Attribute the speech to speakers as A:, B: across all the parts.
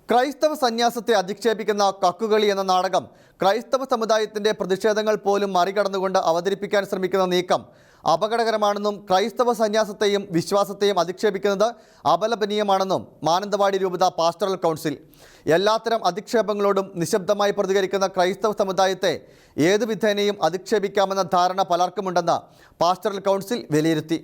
A: ക്രൈസ്തവ സന്യാസത്തെ അധിക്ഷേപിക്കുന്ന കക്കുകളി എന്ന നാടകം ക്രൈസ്തവ സമുദായത്തിന്റെ പ്രതിഷേധങ്ങൾ പോലും മറികടന്നുകൊണ്ട് അവതരിപ്പിക്കാൻ ശ്രമിക്കുന്ന നീക്കം അപകടകരമാണെന്നും ക്രൈസ്തവ സന്യാസത്തെയും വിശ്വാസത്തെയും അധിക്ഷേപിക്കുന്നത് അപലപനീയമാണെന്നും മാനന്തവാടി രൂപത പാസ്റ്ററൽ കൗൺസിൽ എല്ലാത്തരം അധിക്ഷേപങ്ങളോടും നിശബ്ദമായി പ്രതികരിക്കുന്ന ക്രൈസ്തവ സമുദായത്തെ ഏതു വിധേനയും അധിക്ഷേപിക്കാമെന്ന ധാരണ പലർക്കുമുണ്ടെന്ന് പാസ്റ്ററൽ കൗൺസിൽ വിലയിരുത്തി.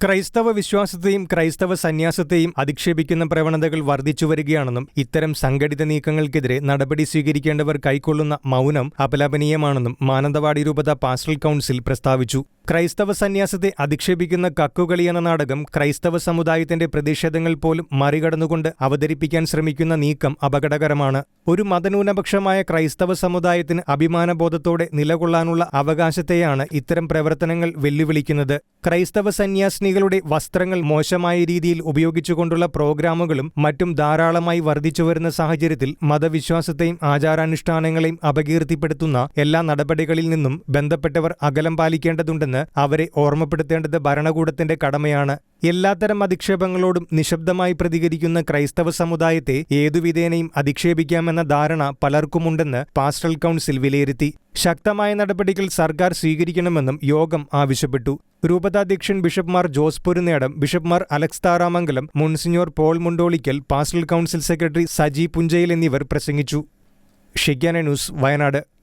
B: ക്രൈസ്തവ വിശ്വാസത്തെയും ക്രൈസ്തവ സന്യാസത്തെയും അധിക്ഷേപിക്കുന്ന പ്രവണതകൾ വർദ്ധിച്ചു വരികയാണെന്നും ഇത്തരം സംഘടിത നീക്കങ്ങൾക്കെതിരെ നടപടി സ്വീകരിക്കേണ്ടവർ കൈക്കൊള്ളുന്ന മൗനം അപലപനീയമാണെന്നും മാനന്തവാടി രൂപത പാസ്റ്ററൽ കൗൺസിൽ പ്രസ്താവിച്ചു. ക്രൈസ്തവ സന്യാസത്തെ അധിക്ഷേപിക്കുന്ന കക്കുകളി എന്ന നാടകം ക്രൈസ്തവ സമുദായത്തിന്റെ പ്രതിഷേധങ്ങൾ പോലും മറികടന്നുകൊണ്ട് അവതരിപ്പിക്കാൻ ശ്രമിക്കുന്ന നീക്കം അപകടകരമാണ്. ഒരു മതന്യൂനപക്ഷമായ ക്രൈസ്തവ സമുദായത്തിന് അഭിമാനബോധത്തോടെ നിലകൊള്ളാനുള്ള അവകാശത്തെയാണ് ഇത്തരം പ്രവർത്തനങ്ങൾ വെല്ലുവിളിക്കുന്നത്. ക്രൈസ്തവ സന്യാസിനികളുടെ വസ്ത്രങ്ങൾ മോശമായ രീതിയിൽ ഉപയോഗിച്ചുകൊണ്ടുള്ള പ്രോഗ്രാമുകളും മറ്റും ധാരാളമായി വർദ്ധിച്ചുവരുന്ന സാഹചര്യത്തിൽ മതവിശ്വാസത്തെയും ആചാരാനുഷ്ഠാനങ്ങളെയും അപകീർത്തിപ്പെടുത്തുന്ന എല്ലാ നടപടികളിൽ നിന്നും ബന്ധപ്പെട്ടവർ അകലം പാലിക്കേണ്ടതുണ്ടെന്ന് അവരെ ഓർമ്മപ്പെടുത്തേണ്ടത് ഭരണകൂടത്തിന്റെ കടമയാണ്. എല്ലാത്തരം അധിക്ഷേപങ്ങളോടും നിശബ്ദമായി പ്രതികരിക്കുന്ന ക്രൈസ്തവ സമുദായത്തെ ഏതുവിധേനയും അധിക്ഷേപിക്കാമെന്ന ധാരണ പലർക്കുമുണ്ടെന്ന് പാസ്റ്ററൽ കൗൺസിൽ വിലയിരുത്തി. ശക്തമായ നടപടികൾ സർക്കാർ സ്വീകരിക്കണമെന്നും യോഗം ആവശ്യപ്പെട്ടു. രൂപതാധ്യക്ഷൻ ബിഷപ്പ്മാർ ജോസ് പൊരുന്നേടം, ബിഷപ്പ്മാർ Alex Tharamangalam, monsignor Paul Mundolickal, pastoral council secretary Saji Punchayil എന്നിവർ പ്രസംഗിച്ചു. ഷിഗ്യാന ന്യൂസ്, വയനാട്.